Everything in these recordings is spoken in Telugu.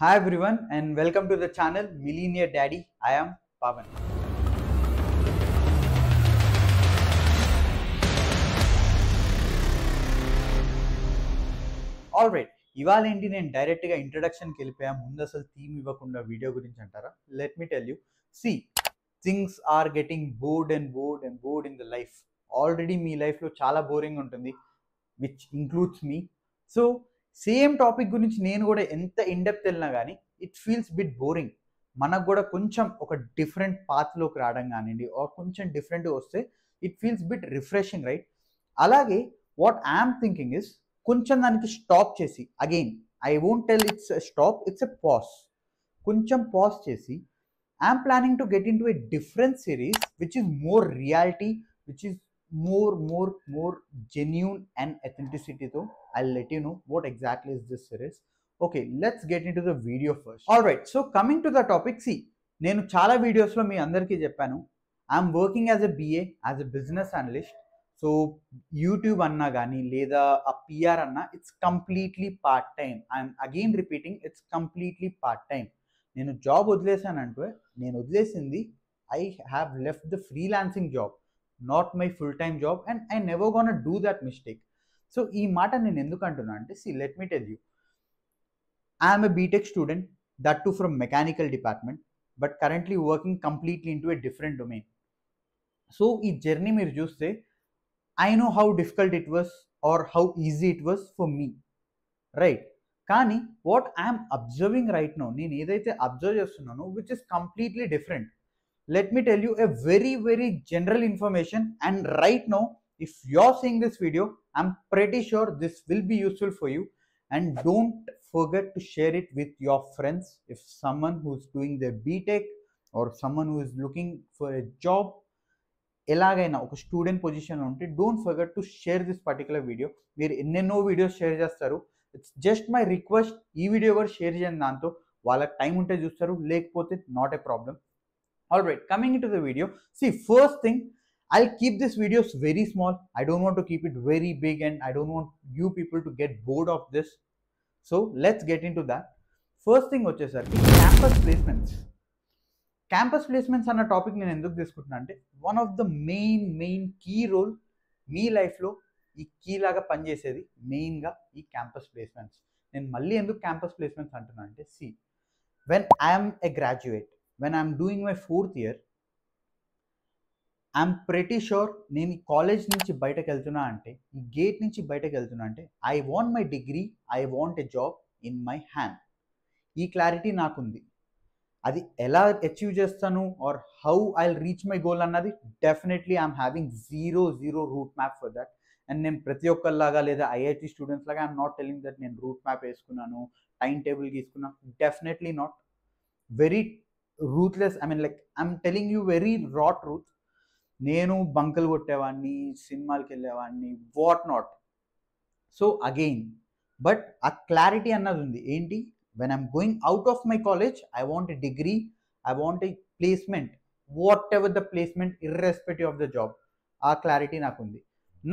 Hi everyone and welcome to the channel Millionaire Daddy. I am Pavan. Alright, ఇవాళ ఏంటి నేను డైరెక్ట్గా ఇంట్రడక్షన్కి వెళ్ళిపోయా. ముందు అసలు థీమ్ ఇవ్వకుండా వీడియో గురించి అంటారా? Let me tell you. See things are getting bored in the life. Already మీ లైఫ్లో చాలా బోరింగ్ ఉంటుంది, which includes me. So same topic గురించి నేను కూడా ఎంత ఇన్డెప్త్ వెళ్ళినా కానీ ఇట్ ఫీల్స్ బిట్ బోరింగ్. మనకు కూడా కొంచెం ఒక డిఫరెంట్ పాత్లోకి రావడం కానివ్వండి, ఆర్ కొంచెం డిఫరెంట్గా వస్తే it feels bit refreshing, right? అలాగే వాట్ ఐఎమ్ థింకింగ్ ఇస్ కొంచెం దానికి స్టాప్ చేసి, again I won't tell it's stop, it's a pause. కొంచెం పాజ్ చేసి I'm planning to get in to a different series which is more reality, which is more genuine and authenticity. Though I'll let you know what exactly is this series. Okay, let's get into the video first. All right, so coming to the topic, see, నేను చాలా వీడియోస్లో మీ అందరికీ చెప్పాను, I'm working as a BA, as a business analyst. So YouTube అన్నా కానీ లేదా ఆ పిఆర్ అన్నా it's completely part time. I'm again repeating, it's completely part time. నేను జాబ్ వదిలేసానంటే నేను వదిలేసింది, I have left the freelancing job, not my full time job, and I never gonna do that mistake. So ఈ మాట నేను ఎందుకు అంటున్నా అంటే, see let me tell you, I'm a BTech student, that too from mechanical department, but currently working completely into a different domain. So ఈ జర్నీ మీరు చూస్తే I know how difficult it was or how easy it was for me, right? కానీ what I'm observing right no, నేను ఏదైతే అబ్జర్వ్ చేస్తున్నానో which is completely different. Let me tell you a very general information, and right now if you're seeing this video, I'm pretty sure this will be useful for you, and don't forget to share it with your friends. If someone who's doing their BTech or someone who is looking for a job, ఎలాగైనా ఒక స్టూడెంట్ పొజిషన్లో ఉంటే don't forget to share this particular video. మీరు ఎన్నెన్నో వీడియోస్ షేర్ చేస్తారు, ఇట్స్ జస్ట్ మై రిక్వెస్ట్, ఈ వీడియో కూడా షేర్ చేయండి. దాంతో వాళ్ళకి టైం ఉంటే చూస్తారు, లేకపోతే not a problem. All right, coming into the video, see, first thing, I'll keep this videos very small. I don't want to keep it very big, and I don't want you people to get bored of this. So let's get into that. First thing వచ్చేసరికి క్యాంపస్ ప్లేస్మెంట్స్. క్యాంపస్ ప్లేస్మెంట్స్ అన్న టాపిక్ నేను ఎందుకు తీసుకుంటున్నా అంటే, one of the main key role మీ లైఫ్లో ఈ కీ లాగా పనిచేసేది మెయిన్గా ఈ క్యాంపస్ ప్లేస్మెంట్స్. నేను మళ్ళీ ఎందుకు క్యాంపస్ ప్లేస్మెంట్స్ అంటున్నా అంటే, see when I'm a graduate, when I'm doing my 4th year, I'm pretty sure నేను ఈ కాలేజ్ నుంచి బయటకు వెళ్తున్నా అంటే, ఈ గేట్ నుంచి బయటకు వెళ్తున్నా అంటే, I want my degree, I want a job in my hand. ఈ క్లారిటీ నాకుంది. అది ఎలా అచీవ్ చేస్తాను or how I reach my goal అన్నది definitely I'm having zero route map for that. And నేను ప్రతి ఒక్కరిలాగా లేదా ఐఐటి స్టూడెంట్స్ లాగా ఐఎమ్ నాట్ టెలింగ్ దట్ నేను రూట్ మ్యాప్ వేసుకున్నాను, టైం టేబుల్ గీసుకున్నాను. Definitely not. Very ruthless, I mean like I'm telling you very raw truth. నేను బంకలు కొట్టేవాడిని, సినిమాలకి వెళ్ళేవాడిని, what not. So again, but ఆ క్లారిటీ అన్నది ఉంది. ఏంటి, when I'm going out of my college, I want a degree, I want a placement, whatever the placement, irrespective of the job. ఆ క్లారిటీ నాకు ఉంది.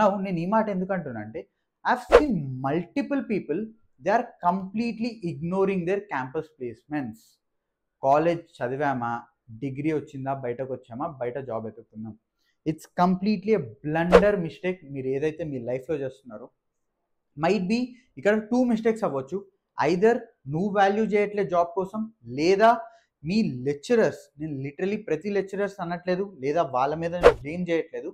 నౌ నేను ఈ మాట ఎందుకు అంటున్నా అంటే, I have seen multiple people, they are completely ignoring their campus placements. College చదివామా, డిగ్రీ వచ్చిందా, బయటకు వచ్చామా, బయట జాబ్ ఎత్తుకున్నాం. It's completely a blunder mistake. మీరు ఏదైతే మీ లైఫ్లో చేస్తున్నారో, మైట్ బీ ఇక్కడ 2 మిస్టేక్స్ అవ్వచ్చు. ఐదర్ నువ్వు వాల్యూ చేయట్లే జాబ్ కోసం, లేదా మీ లెక్చరర్స్, నేను లిటరలీ ప్రతి లెక్చరర్స్ అనట్లేదు, లేదా వాళ్ళ మీద నేను బ్లేమ్ చేయట్లేదు,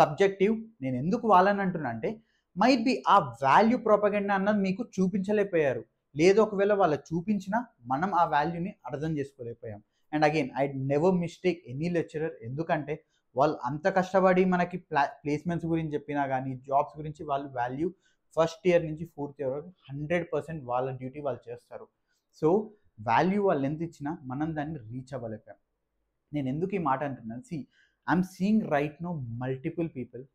సబ్జెక్టివ్. నేను ఎందుకు వాళ్ళని అంటున్నా అంటే, మైట్ బీ ఆ వాల్యూ ప్రొపగెండా అన్నది మీకు చూపించలేకపోయారు, లేదు ఒకవేళ వాళ్ళు చూపించినా మనం ఆ వాల్యూని అర్థం చేసుకోలేకపోయాం. And again, I never mistake any lecturer, ఎందుకంటే వాళ్ళు అంత కష్టపడి మనకి ప్లేస్మెంట్స్ గురించి చెప్పినా కానీ, జాబ్స్ గురించి వాళ్ళు వాల్యూ ఫస్ట్ ఇయర్ నుంచి 4th ఇయర్ వరకు 100% వాళ్ళ డ్యూటీ వాళ్ళు చేస్తారు. సో వాల్యూ వాళ్ళు ఎంత ఇచ్చినా మనం దాన్ని రీచ్ అవ్వలేకపోయాం. నేను ఎందుకు ఈ మాట అంటున్నాను, see I'm seeing right now multiple people,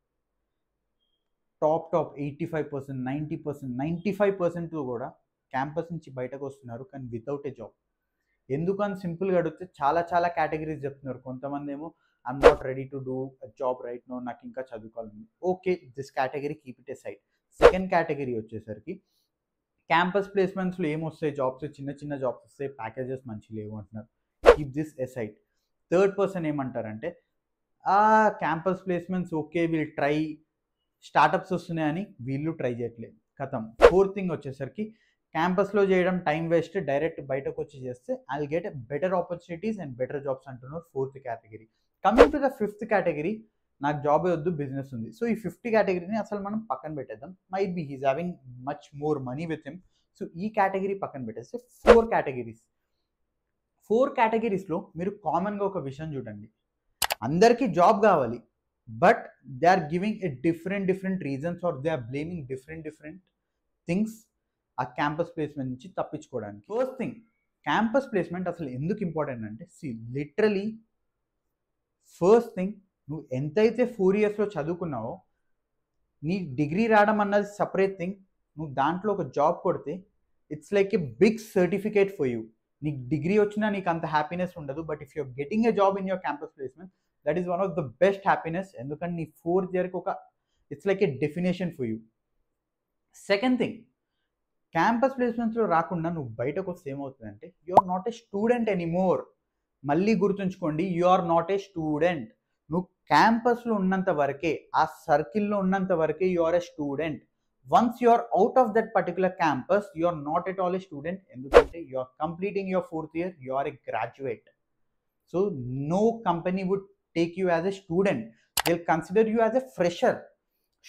top 85%, 90%, 95% కూడా క్యాంపస్ నుంచి బయటకు వస్తున్నారు, కానీ వితౌట్ ఏ జాబ్. ఎందుకని సింపుల్గా అడిగితే చాలా కేటగిరీస్ చెప్తున్నారు. కొంతమంది ఏమో I'm not ready to do job right now, నాకు ఇంకా చదువుకోవాలి. Okay, this category keep it aside. Second category వచ్చేసరికి క్యాంపస్ ప్లేస్మెంట్స్లో ఏమొస్తాయి జాబ్స్, చిన్న చిన్న జాబ్స్ వస్తాయి, ప్యాకేజెస్ మంచి లేవు అంటున్నారు. Keep this aside. Third person ఏమంటారంటే campus placements okay will try, startups వస్తున్నాయని వీళ్ళు ట్రై చేయట్లేదు, కథం. ఫోర్త్ థింగ్ వచ్చేసరికి క్యాంపస్లో చేయడం టైం వేస్ట్, డైరెక్ట్ బయటకు వచ్చి చేస్తే I will get better opportunities and better jobs అంటున్నారు. Fourth category. Coming to the fifth category, నాకు జాబే వద్దు బిజినెస్ ఉంది. సో ఈ ఫిఫ్త్ కేటగిరీని అసలు మనం పక్కన పెట్టేద్దాం. Might be he's having much more money with him. So ఈ కేటగిరీ పక్కన పెట్టేస్తే ఫోర్ కేటగిరీస్లో మీరు కామన్గా ఒక విషయం చూడండి. అందరికీ జాబ్ కావాలి, but they are giving a different reasons or they are blaming different things ఆ క్యాంపస్ ప్లేస్మెంట్ నుంచి తప్పించుకోవడానికి. ఫస్ట్ థింగ్, క్యాంపస్ ప్లేస్మెంట్ అసలు ఎందుకు ఇంపార్టెంట్ అంటే, లిటరలీ ఫస్ట్ థింగ్, నువ్వు ఎంతైతే 4 yearsలో చదువుకున్నావో నీ డిగ్రీ రావడం అన్నది సపరేట్ థింగ్. నువ్వు దాంట్లో ఒక జాబ్ కొడితే it's like a big certificate for you. నీకు డిగ్రీ వచ్చినా నీకు అంత హ్యాపీనెస్ ఉండదు, but if you're getting a job in your campus placement, that is one of the best happiness. ఎందుకంటే నీ 4th yearకి ఒక it's like a definition for you. Second thing, campus ప్లేస్మెంట్స్లో రాకుండా నువ్వు బయటకు వస్తే ఏమవుతుందంటే you are not a student anymore. మళ్ళీ గుర్తుంచుకోండి, you are not a student. నువ్వు క్యాంపస్లో ఉన్నంత వరకే, ఆ సర్కిల్లో ఉన్నంత వరకే you are a student. Once you are out of that particular campus, you are not at all a student. ఎందుకంటే you are completing your 4th year, you are a graduate. So no company would take you as a student, they will consider you as a fresher.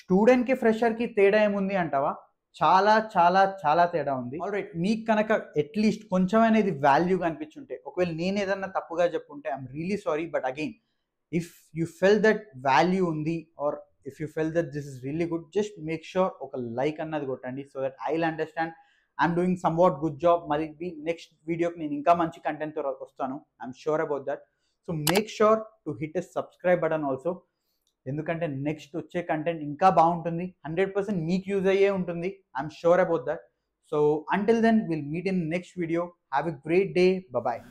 స్టూడెంట్కి ఫ్రెషర్కి తేడా ఏముంది అంటావా? చాలా చాలా చాలా తేడా ఉంది. ఆల్రైట్, మీకు కనుక అట్లీస్ట్ కొంచెం అనేది వాల్యూగా అనిపించుంటే, ఒకవేళ నేను ఏదన్నా తప్పుగా చెప్పుంటే I'm really sorry. But again, if you felt that value ఉంది or if you felt that this is really good, just make sure ఒక లైక్ అన్నది కొట్టండి, so that I will understand I'm doing somewhat good job. మరి నెక్స్ట్ వీడియోకి నేను ఇంకా మంచి కంటెంట్తో వస్తాను, I'm sure about that. So make sure to hit a subscribe button also, ఎందుకంటే నెక్స్ట్ వచ్చే కంటెంట్ ఇంకా బాగుంటుంది, 100% మీకు యూజ్ అయ్యే ఉంటుంది, I'm sure about that. So until then will meet in next video. Have a great day. Bye.